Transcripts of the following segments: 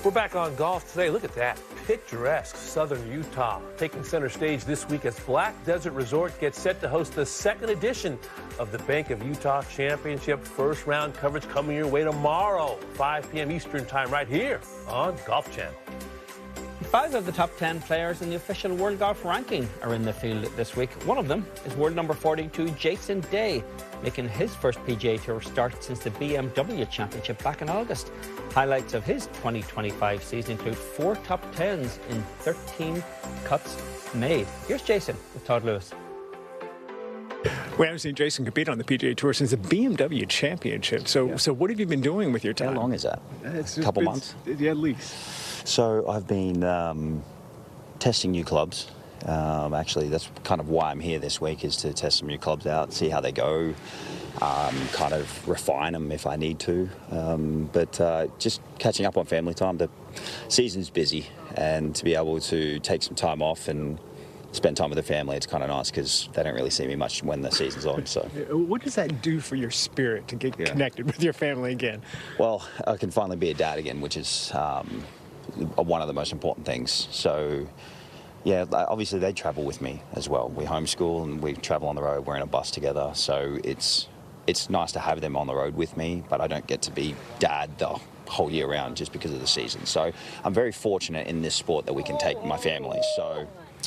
We're back on golf today. Look at that. Picturesque southern Utah taking center stage this week as Black Desert Resort gets set to host the second edition of the Bank of Utah Championship. First round coverage coming your way tomorrow, 5 p.m. Eastern time, right here on Golf Channel. 5 of the top 10 players in the official World Golf ranking are in the field this week. One of them is world number 42, Jason Day, making his first PGA Tour start since the BMW Championship back in August. Highlights of his 2025 season include 4 top 10s in 13 cuts made. Here's Jason with Todd Lewis. We haven't seen Jason compete on the PGA Tour since the BMW Championship. So what have you been doing with your time? How long is that? It's a couple months? Yeah, at least. So I've been testing new clubs. Actually, that's kind of why I'm here this week, is to test some new clubs out, see how they go, kind of refine them if I need to. But just catching up on family time. The season's busy, and to be able to take some time off and spend time with the family, it's kind of nice because they don't really see me much when the season's on. So, what does that do for your spirit to get connected with your family again? Well, I can finally be a dad again, which is one of the most important things. So, yeah, obviously they travel with me as well. We homeschool and we travel on the road. We're in a bus together, so it's nice to have them on the road with me. But I don't get to be dad the whole year round just because of the season. So I'm very fortunate in this sport that we can take my family. So.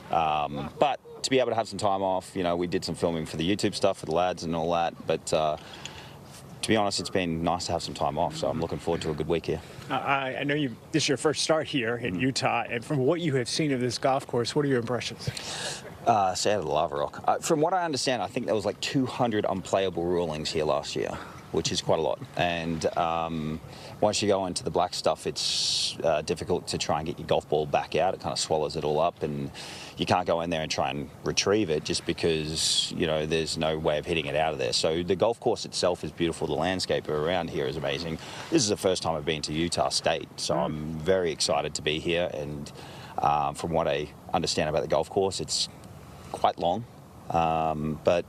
But to be able to have some time off, you know, we did some filming for the YouTube stuff for the lads and all that, but to be honest, it's been nice to have some time off, so I'm looking forward to a good week here. I know this is your first start here in Utah, and from what you have seen of this golf course, what are your impressions? Stay out of the lava rock. From what I understand, I think there was like 200 unplayable rulings here last year, which is quite a lot. And once you go into the black stuff, it's difficult to try and get your golf ball back out. It kind of swallows it all up, and you can't go in there and try and retrieve it just because, you know, there's no way of hitting it out of there. So the golf course itself is beautiful. The landscape around here is amazing. This is the first time I've been to Utah State, so I'm very excited to be here. And from what I understand about the golf course, it's quite long, but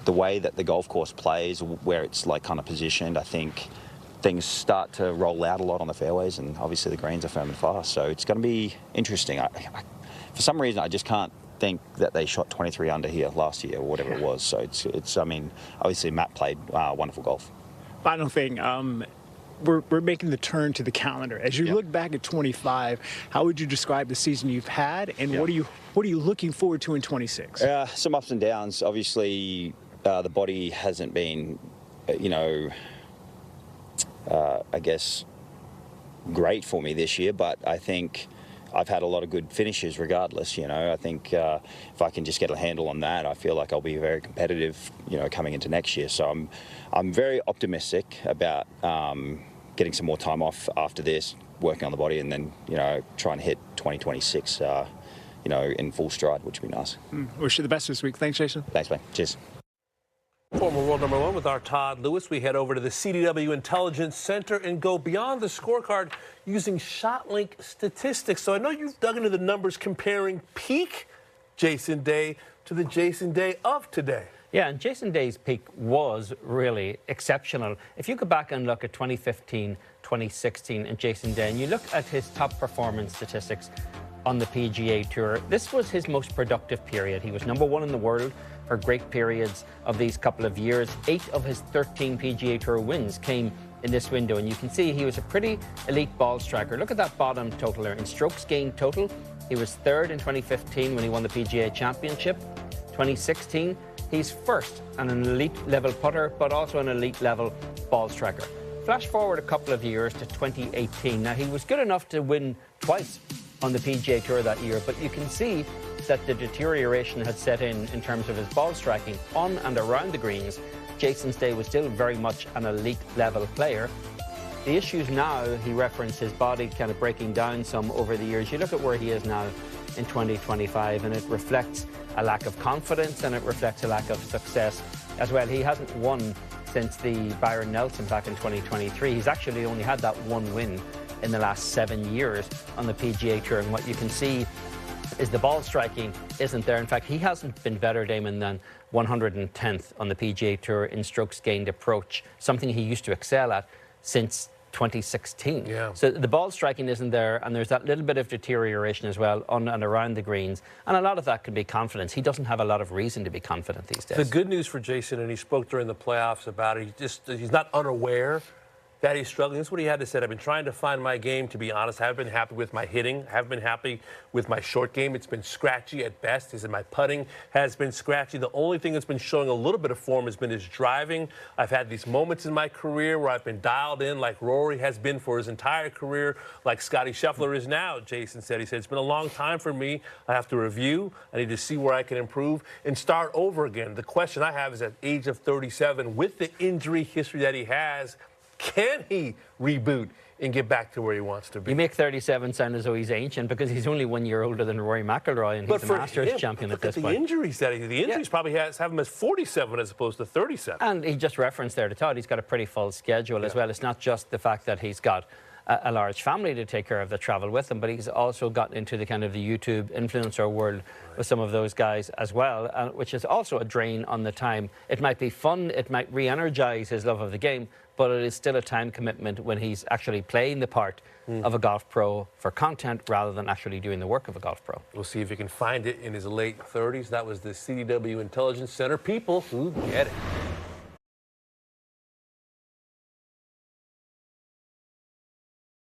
the way that the golf course plays, where it's like kind of positioned, I think things start to roll out a lot on the fairways, and obviously the greens are firm and fast, so it's going to be interesting. For some reason, I just can't think that they shot 23 under here last year or whatever it was. So it's I mean, obviously Matt played wonderful golf. Final thing, we're making the turn to the calendar. As you look back at 25, how would you describe the season you've had, and what are you looking forward to in 26? Some ups and downs. Obviously, the body hasn't been, you know, I guess, great for me this year, but I think I've had a lot of good finishes regardless. You know, I think if I can just get a handle on that, I feel like I'll be very competitive, you know, coming into next year. So I'm very optimistic about getting some more time off after this, working on the body, and then, you know, trying to hit 2026, you know, in full stride, which would be nice. Wish you the best this week. Thanks, Jason. Thanks, man. Cheers. Former world number 1 with our Todd Lewis. We head over to the CDW Intelligence Center and go beyond the scorecard using ShotLink statistics. So I know you've dug into the numbers comparing peak Jason Day to the Jason Day of today. Yeah, and Jason Day's peak was really exceptional. If you go back and look at 2015, 2016 and Jason Day, and you look at his top performance statistics on the PGA Tour, this was his most productive period. He was number 1 in the world for great periods of these couple of years. 8 of his 13 PGA Tour wins came in this window, and you can see he was a pretty elite ball striker. Look at that bottom total there. In strokes gained total, he was 3rd in 2015 when he won the PGA Championship. 2016, he's 1st and an elite level putter, but also an elite level ball striker. Flash forward a couple of years to 2018. Now, he was good enough to win twice on the PGA Tour that year, but you can see that the deterioration had set in terms of his ball striking on and around the greens. Jason Day was still very much an elite level player. The issues now, he referenced his body kind of breaking down some over the years. You look at where he is now in 2025, and it reflects a lack of confidence, and it reflects a lack of success as well. He hasn't won since the Byron Nelson back in 2023. He's actually only had that one win in the last 7 years on the PGA Tour, and what you can see is the ball striking isn't there. In fact, he hasn't been better, Damon, than 110th on the PGA Tour in strokes gained approach, something he used to excel at since 2016. Yeah. So the ball striking isn't there, and there's that little bit of deterioration as well on and around the greens, and a lot of that could be confidence. He doesn't have a lot of reason to be confident these days. The good news for Jason, and he spoke during the playoffs about it, he's not unaware that he's struggling. This is what he had to say. I've been trying to find my game, to be honest. I haven't been happy with my hitting. I haven't been happy with my short game. It's been scratchy at best. He said my putting has been scratchy. The only thing that's been showing a little bit of form has been his driving. I've had these moments in my career where I've been dialed in like Rory has been for his entire career, like Scotty Scheffler is now, Jason said. He said, it's been a long time for me. I have to review. I need to see where I can improve and start over again. The question I have is at the age of 37, with the injury history that he has, can he reboot and get back to where he wants to be? You make 37 sound as though he's ancient because he's only 1 year older than Rory McIlroy, and he's a Masters champion at this point. The injuries that the injuries probably have him as 47 as opposed to 37. And he just referenced there to Todd, he's got a pretty full schedule as well. It's not just the fact that he's got a large family to take care of that travel with him, but he's also got into the kind of the YouTube influencer world with some of those guys as well, which is also a drain on the time. It might be fun, it might re-energize his love of the game, but it is still a time commitment when he's actually playing the part of a golf pro for content rather than actually doing the work of a golf pro. We'll see if he can find it in his late 30s. That was the CDW Intelligence Center. People who get it.